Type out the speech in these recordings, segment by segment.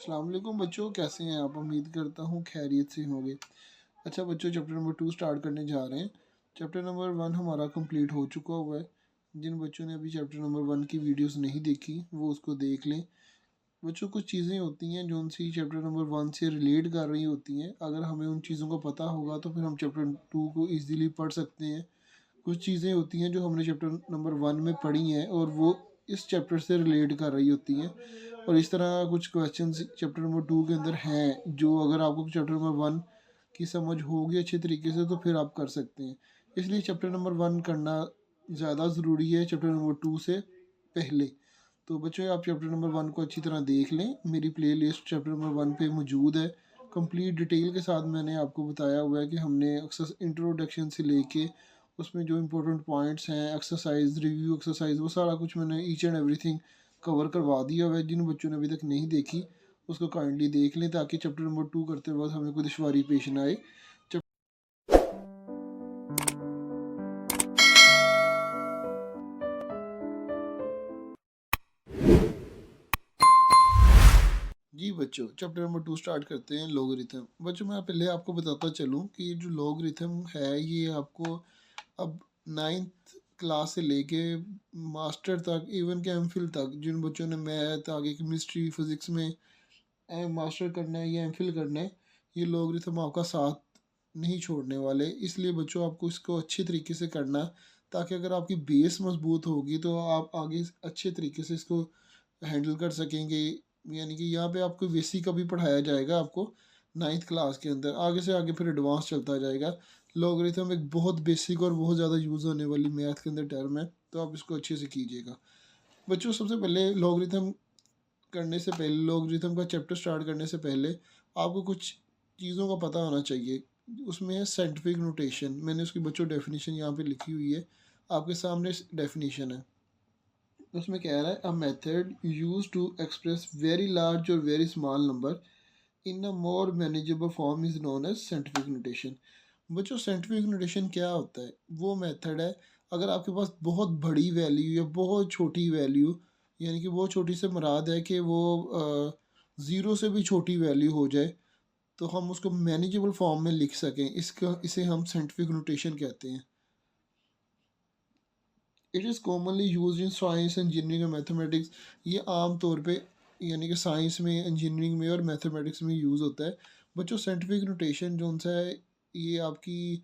अस्सलाम वालेकुम बच्चों, कैसे हैं आप? उम्मीद करता हूँ खैरियत से होंगे। अच्छा बच्चों, चैप्टर नंबर 2 स्टार्ट करने जा रहे हैं। चैप्टर नंबर 1 हमारा कंप्लीट हो चुका हुआ है। जिन बच्चों ने अभी चैप्टर नंबर 1 की वीडियोस नहीं देखी वो उसको देख लें। बच्चों, कुछ चीज़ें होती हैं जो उनसे चैप्टर नंबर 1 से रिलेट कर रही होती हैं। अगर हमें उन चीज़ों को पता होगा तो फिर हम चैप्टर 2 को ईज़िली पढ़ सकते हैं। कुछ चीज़ें होती हैं जो हमने चैप्टर नंबर 1 में पढ़ी हैं और वो इस चैप्टर से रिलेट कर रही होती हैं। और इस तरह कुछ क्वेश्चंस चैप्टर नंबर 2 के अंदर हैं जो अगर आपको चैप्टर नंबर 1 की समझ होगी अच्छे तरीके से तो फिर आप कर सकते हैं। इसलिए चैप्टर नंबर 1 करना ज़्यादा ज़रूरी है चैप्टर नंबर 2 से पहले। तो बच्चों, आप चैप्टर नंबर 1 को अच्छी तरह देख लें। मेरी प्लेलिस्ट चैप्टर नंबर 1 पे मौजूद है। कंप्लीट डिटेल के साथ मैंने आपको बताया हुआ है कि हमने इंट्रोडक्शन से लेके उसमें जो इम्पोर्टेंट पॉइंट्स हैं, एक्सरसाइज, रिव्यू एक्सरसाइज, वो सारा कुछ मैंने ईच एंड एवरीथिंग कवर करवा दिया हुआ है। जिन बच्चों ने अभी तक नहीं देखी उसको काइंडली देख लें ताकि चैप्टर नंबर 2 करते वक्त हमें कोई दुश्वारी पेश ना आए। जी बच्चों, चैप्टर नंबर 2 स्टार्ट करते हैं। लॉगरिथम। बच्चों, मैं पहले आपको बताता चलूँ कि ये जो लॉगरिथम है ये आपको अब 9th क्लास से लेके मास्टर तक, इवन के एमफिल तक, जिन बच्चों ने मैथ, आगे केमिस्ट्री, फिजिक्स में मास्टर करना है या एमफिल करना है, ये लॉगरिथम आपका साथ नहीं छोड़ने वाले। इसलिए बच्चों, आपको इसको अच्छे तरीके से करना, ताकि अगर आपकी बेस मजबूत होगी तो आप आगे अच्छे तरीके से इसको हैंडल कर सकेंगे। यानी कि यहाँ पे आपको बेसिक अभी पढ़ाया जाएगा आपको 9th क्लास के अंदर, आगे से आगे फिर एडवांस चलता जाएगा। लॉगरिथम एक बहुत बेसिक और बहुत ज़्यादा यूज़ होने वाली मैथ के अंदर टर्म है, तो आप इसको अच्छे से कीजिएगा। बच्चों, सबसे पहले लॉगरिथम करने से पहले, लॉगरिथम का चैप्टर स्टार्ट करने से पहले आपको कुछ चीज़ों का पता होना चाहिए। उसमें है साइंटिफिक नोटेशन। मैंने उसकी बच्चों डेफिनेशन यहाँ पे लिखी हुई है, आपके सामने डेफिनेशन है। उसमें कह रहा है a method use to express very large और very small number in a more manageable form is known as scientific notation. बच्चों, साइंटिफिक नोटेशन क्या होता है? वो मेथड है अगर आपके पास बहुत बड़ी वैल्यू या बहुत छोटी वैल्यू, यानी कि बहुत छोटी से मुराद है कि वो ज़ीरो से भी छोटी वैल्यू हो जाए, तो हम उसको मैनेजेबल फॉर्म में लिख सकें, इसे हम साइंटिफिक नोटेशन कहते हैं। It is commonly use in science, engineering और मैथमेटिक्स। ये आम तौर पे यानी कि साइंस में, इंजीनियरिंग में और मैथमेटिक्स में यूज़ होता है। बच्चों, साइंटिफिक नोटेशन जो सा है ये आपकी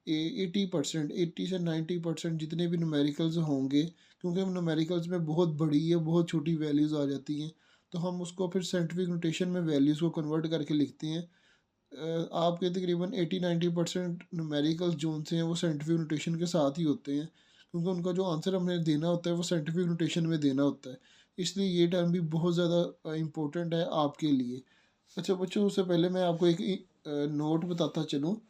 80%, 80 से 90% जितने भी न्यूमेरिकल्स होंगे, क्योंकि हम न्यूमेरिकल्स में बहुत बड़ी या बहुत छोटी वैल्यूज़ आ जाती हैं, तो हम उसको फिर साइंटिफिक नोटेशन में वैल्यूज़ को कन्वर्ट करके लिखते हैं। आपके तकरीबन 80-90% न्यूमेरिकल्स जो से हैं वो साइंटिफिक नोटेशन के साथ ही होते हैं, क्योंकि उनका जो आंसर हमने देना होता है वो साइंटिफिक नोटेशन में देना होता है। इसलिए ये टर्म भी बहुत ज़्यादा इम्पोर्टेंट है आपके लिए। अच्छा बच्चों, उससे पहले मैं आपको एक नोट बताता चलूँ।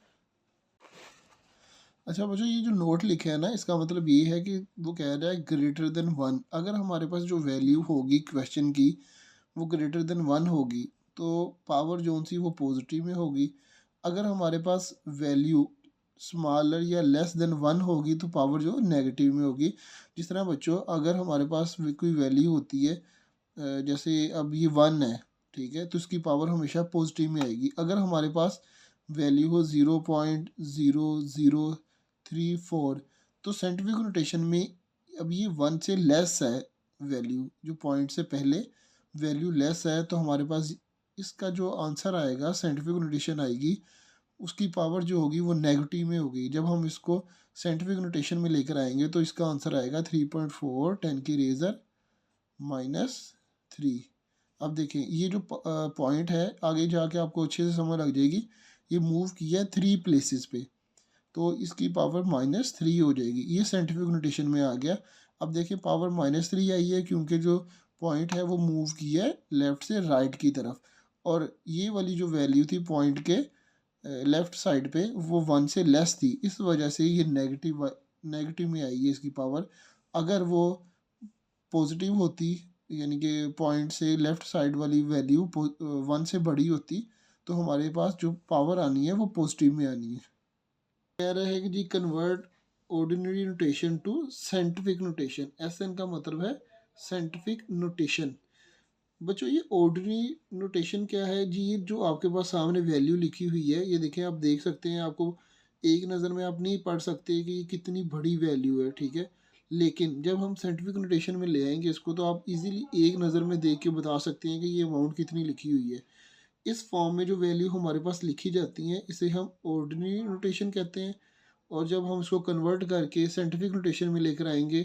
अच्छा बच्चों, ये जो नोट लिखे है ना, इसका मतलब ये है कि वो कह रहा है ग्रेटर देन 1। अगर हमारे पास जो वैल्यू होगी क्वेश्चन की वो ग्रेटर देन 1 होगी तो पावर जो सी वो पॉजिटिव में होगी। अगर हमारे पास वैल्यू स्मॉलर या लेस देन 1 होगी तो पावर जो नेगेटिव में होगी। जिस तरह बच्चों, अगर हमारे पास कोई वैल्यू होती है, जैसे अब ये 1 है, ठीक है, तो उसकी पावर हमेशा पॉजिटिव में आएगी। अगर हमारे पास वैल्यू हो 0.0034, तो साइंटिफिक नोटेशन में अब ये 1 से लेस है, वैल्यू जो पॉइंट से पहले वैल्यू लेस है, तो हमारे पास इसका जो आंसर आएगा, साइंटिफिक नोटेशन आएगी, उसकी पावर जो होगी वो नेगेटिव में होगी। जब हम इसको साइंटिफिक नोटेशन में लेकर आएंगे तो इसका आंसर आएगा 3.4 10 की रेजर -3। अब देखें, ये जो पॉइंट है आगे जाके आपको अच्छे से समझ लग जाएगी। ये मूव किया है 3 प्लेसेस पे, तो इसकी पावर -3 हो जाएगी। ये साइंटिफिक नोटेशन में आ गया। अब देखिए, पावर -3 आई है क्योंकि जो पॉइंट है वो मूव किया है लेफ़्ट से राइट की तरफ, और ये वाली जो वैल्यू थी पॉइंट के लेफ़्ट साइड पे वो 1 से लेस थी, इस वजह से ये नेगेटिव में आई है इसकी पावर। अगर वो पॉजिटिव होती, यानी कि पॉइंट से लेफ़्ट साइड वाली वैल्यू 1 से बड़ी होती, तो हमारे पास जो पावर आनी है वो पॉजिटिव में आनी है। कह रहे हैं कि जी convert ordinary notation to scientific notation. S N का मतलब है साइंटिफिक नोटेशन। बच्चों ये ऑर्डिनरी नोटेशन क्या है जी? ये जो आपके पास सामने वैल्यू लिखी हुई है, ये देखें, आप देख सकते हैं, आपको एक नज़र में आप नहीं पढ़ सकते कि ये कितनी बड़ी वैल्यू है, ठीक है। लेकिन जब हम साइंटिफिक नोटेशन में ले आएंगे इसको, तो आप इजीली एक नज़र में देख के बता सकते हैं कि ये अमाउंट कितनी लिखी हुई है। इस फॉर्म में जो वैल्यू हमारे पास लिखी जाती हैं, इसे हम ऑर्डिनरी नोटेशन कहते हैं। और जब हम इसको कन्वर्ट करके साइंटिफिक नोटेशन में लेकर आएंगे,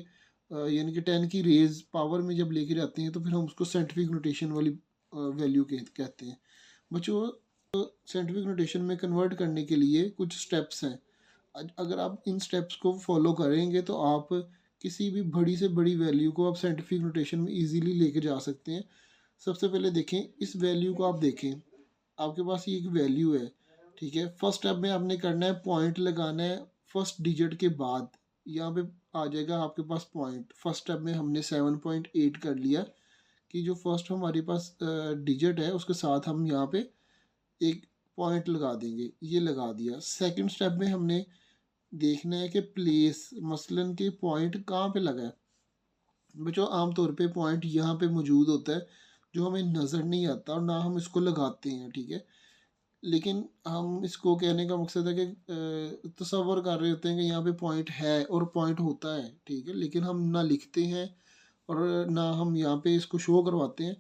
यानी कि 10 की रेज पावर में जब लेकर आते हैं, तो फिर हम उसको साइंटिफिक नोटेशन वाली वैल्यू कहते हैं। बच्चों, साइंटिफिक नोटेशन में कन्वर्ट करने के लिए कुछ स्टेप्स हैं। अगर आप इन स्टेप्स को फॉलो करेंगे तो आप किसी भी बड़ी से बड़ी वैल्यू को आप साइंटिफिक नोटेशन में इजीली लेके जा सकते हैं। सबसे पहले देखें, इस वैल्यू को आप देखें, आपके पास ये एक वैल्यू है, ठीक है। फर्स्ट स्टेप में आपने करना है, पॉइंट लगाना है फर्स्ट डिजिट के बाद। यहाँ पे आ जाएगा आपके पास पॉइंट। फर्स्ट स्टेप में हमने 7.8 कर लिया कि जो फर्स्ट हमारे पास डिजिट है उसके साथ हम यहाँ पे एक पॉइंट लगा देंगे, ये लगा दिया। सेकंड स्टेप में हमने देखना है कि प्लेस, मसलन के पॉइंट कहाँ पे लगा है। बच्चों, आमतौर पे पॉइंट यहाँ पे मौजूद होता है, जो हमें नज़र नहीं आता और ना हम इसको लगाते हैं, ठीक है। लेकिन हम इसको कहने का मकसद है कि तसव्वुर कर रहे होते हैं कि यहाँ पे पॉइंट है और पॉइंट होता है, ठीक है। लेकिन हम ना लिखते हैं और ना हम यहाँ पे इसको शो करवाते हैं।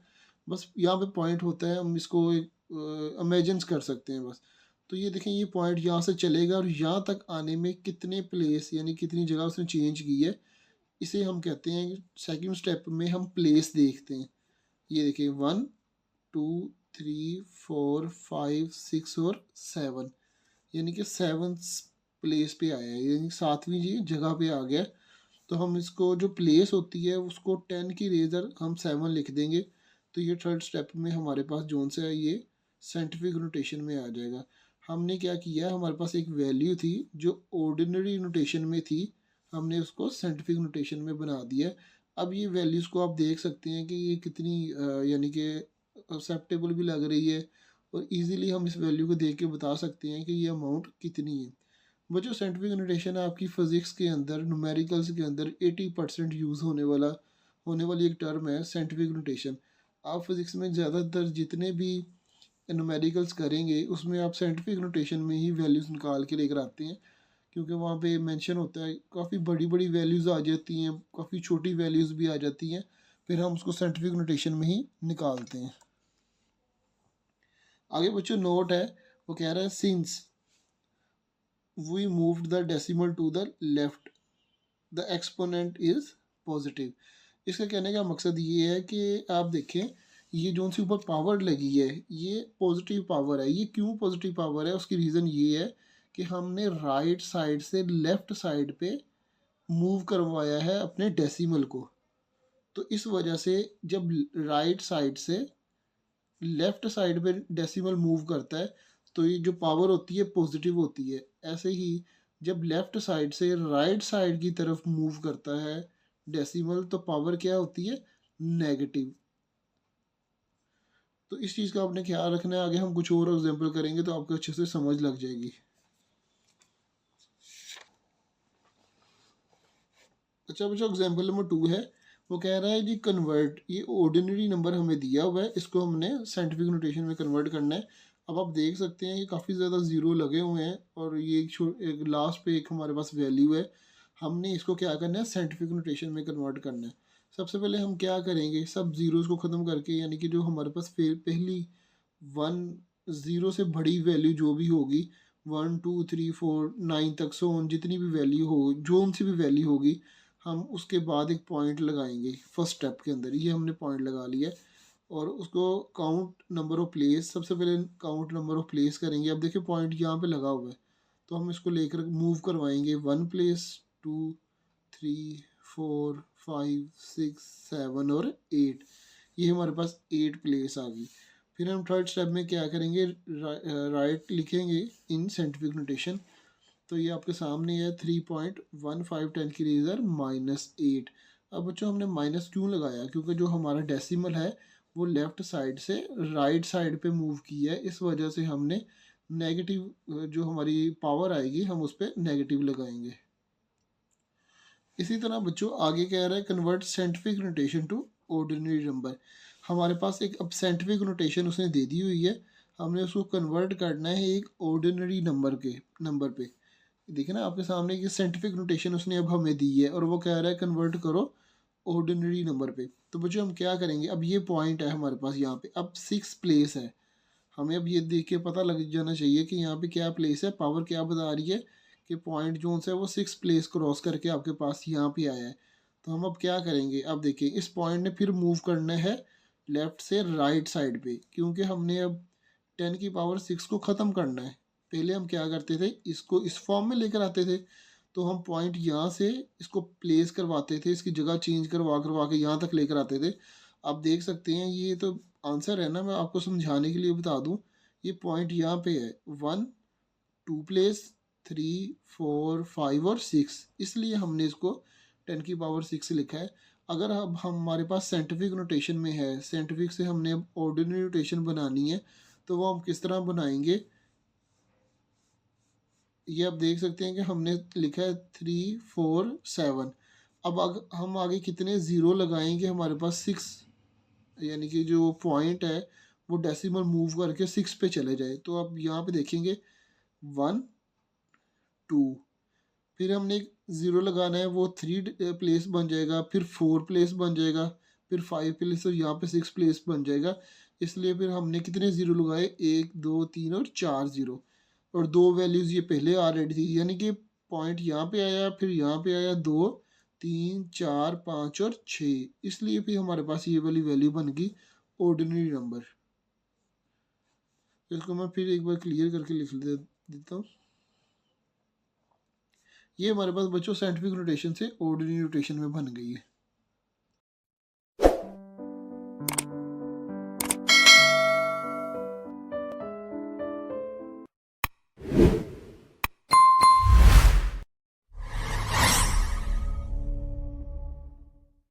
बस यहाँ पे पॉइंट होता है, हम इसको इमेजिन कर सकते हैं बस। तो ये देखें, ये पॉइंट यहाँ से चलेगा और यहाँ तक आने में कितने प्लेस यानी कितनी जगह उसने चेंज की है, इसे हम कहते हैं। सेकंड स्टेप में हम प्लेस देखते हैं। ये देखिए, 1 2 3 4 5 6 और 7, यानी कि 7th प्लेस पे आया है, यानी 7वीं जी जगह पे आ गया। तो हम इसको, जो प्लेस होती है उसको 10 की रेजर हम 7 लिख देंगे। तो ये थर्ड स्टेप में हमारे पास जोन से है, ये साइंटिफिक नोटेशन में आ जाएगा। हमने क्या किया, हमारे पास एक वैल्यू थी जो ऑर्डिनरी नोटेशन में थी, हमने उसको साइंटिफिक नोटेशन में बना दिया। अब ये वैल्यूज़ को आप देख सकते हैं कि ये कितनी यानी कि एक्सेप्टेबल भी लग रही है, और इजीली हम इस वैल्यू को देख के बता सकते हैं कि ये अमाउंट कितनी है। वो जो साइंटिफिक नोटेशन है आपकी फ़िज़िक्स के अंदर, न्यूमेरिकल्स के अंदर 80% यूज़ होने वाली एक टर्म है साइंटिफिक नोटेशन। आप फिज़िक्स में ज़्यादातर जितने भी न्यूमेरिकल्स करेंगे उसमें आप साइंटिफिक नोटेशन में ही वैल्यूज़ निकाल के लेकर आते हैं, क्योंकि वहाँ पे मेंशन होता है, काफ़ी बड़ी बड़ी वैल्यूज़ आ जाती हैं, काफ़ी छोटी वैल्यूज़ भी आ जाती हैं, फिर हम उसको साइंटिफिक नोटेशन में ही निकालते हैं। आगे बच्चों नोट है, वो कह रहा है, since we moved the decimal to the left the exponent is positive. इसका कहने का मकसद ये है कि आप देखें, ये जो सी ऊपर पावर लगी है ये पॉजिटिव पावर है। ये क्यों पॉजिटिव पावर है, उसकी रीज़न ये है कि हमने राइट साइड से लेफ्ट साइड पे मूव करवाया है अपने डेसिमल को। तो इस वजह से जब राइट साइड से लेफ्ट साइड पे डेसिमल मूव करता है, तो ये जो पावर होती है पॉजिटिव होती है। ऐसे ही जब लेफ्ट साइड से राइट साइड की तरफ मूव करता है डेसिमल, तो पावर क्या होती है, नेगेटिव। तो इस चीज़ का आपने ख्याल रखना है। आगे हम कुछ और एग्जांपल करेंगे तो आपको अच्छे से समझ लग जाएगी। अच्छा बच्चों, एग्जांपल नंबर 2 है, वो कह रहा है जी, कन्वर्ट, ये ऑर्डिनरी नंबर हमें दिया हुआ है, इसको हमने साइंटिफिक नोटेशन में कन्वर्ट करना है। अब आप देख सकते हैं कि काफ़ी ज़्यादा ज़ीरो लगे हुए हैं, और ये एक लास्ट पे एक हमारे पास वैल्यू है। हमने इसको क्या करना है, साइंटिफिक नोटेशन में कन्वर्ट करना है। सबसे पहले हम क्या करेंगे, सब ज़ीरोज़ को ख़त्म करके, यानी कि जो हमारे पास पहली 1 0 से बड़ी वैल्यू जो भी होगी, 1 2 3 4 9 तक, सो जितनी भी वैल्यू हो, जो उनसी भी वैल्यू होगी, हम उसके बाद एक पॉइंट लगाएंगे फर्स्ट स्टेप के अंदर। ये हमने पॉइंट लगा लिया, और उसको काउंट नंबर ऑफ प्लेस, सबसे पहले काउंट नंबर ऑफ प्लेस करेंगे। अब देखिए पॉइंट यहाँ पे लगा हुआ है, तो हम इसको लेकर मूव करवाएंगे 1 प्लेस, 2 3 4 5 6 7 और 8। ये हमारे पास 8 प्लेस आ गई। फिर हम थर्ड स्टेप में क्या करेंगे, राइट लिखेंगे इन साइंटिफिक नोटेशन। तो ये आपके सामने है, 3.15 की रेजर -8। अब बच्चों, हमने माइनस क्यों लगाया, क्योंकि जो हमारा डेसिमल है वो लेफ़्ट साइड से राइट साइड पे मूव किया है, इस वजह से हमने नेगेटिव, जो हमारी पावर आएगी हम उस पर नेगेटिव लगाएंगे। इसी तरह बच्चों आगे कह रहा है, convert scientific notation to ordinary number. हमारे पास एक अब साइंटिफिक नोटेशन उसने दे दी हुई है, हमने उसको कन्वर्ट करना है एक ऑर्डिनरी नंबर पे। देखिए ना आपके सामने ये साइंटिफिक नोटेशन उसने अब हमें दी है और वो कह रहा है कन्वर्ट करो ऑर्डिनरी नंबर पे। तो बच्चों हम क्या करेंगे, अब ये पॉइंट है हमारे पास यहाँ पे, अब 6 प्लेस है। हमें अब ये देख के पता लग जाना चाहिए कि यहाँ पे क्या प्लेस है, पावर क्या बता रही है कि पॉइंट जोन से वो 6 प्लेस क्रॉस करके आपके पास यहाँ पे आया है। तो हम अब क्या करेंगे, अब देखिए इस पॉइंट ने फिर मूव करना है लेफ्ट से राइट साइड पे, क्योंकि हमने अब 10 की पावर 6 को ख़त्म करना है। पहले हम क्या करते थे, इसको इस फॉर्म में लेकर आते थे, तो हम पॉइंट यहाँ से इसको प्लेस करवाते थे, इसकी जगह चेंज करवा करवा के यहाँ तक लेकर आते थे। आप देख सकते हैं ये तो आंसर है ना, मैं आपको समझाने के लिए बता दूं, ये पॉइंट यहाँ पे है 1 2 प्लेस 3 4 5 और 6, इसलिए हमने इसको 10 की पावर 6 लिखा है। अगर अब हमारे पास साइंटिफिक नोटेशन में है, साइंटिफिक से हमने अब ऑर्डिनरी नोटेशन बनानी है, तो वो हम किस तरह बनाएंगे, ये आप देख सकते हैं कि हमने लिखा है 3 4 7। अब हम आगे कितने ज़ीरो लगाएंगे, हमारे पास 6, यानी कि जो पॉइंट है वो डेसिमल मूव करके 6 पे चले जाए। तो अब यहाँ पे देखेंगे 1 2, फिर हमने एक ज़ीरो लगाना है, वो 3 प्लेस बन जाएगा, फिर 4 प्लेस बन जाएगा, फिर 5 प्लेस और यहाँ पे 6 प्लेस बन जाएगा। इसलिए फिर हमने कितने ज़ीरो लगाए, 1 2 3 और 4 ज़ीरो, और दो वैल्यूज़ ये पहले आ रही थी, यानी कि पॉइंट यहाँ पे आया, फिर यहाँ पे आया 2 3 4 5 और 6, इसलिए फिर हमारे पास ये वाली वैल्यू बन गई ऑर्डिनरी नंबर। इसको मैं फिर एक बार क्लियर करके देता हूँ। ये हमारे पास बच्चों साइंटिफिक नोटेशन से ऑर्डिनरी नोटेशन में बन गई है।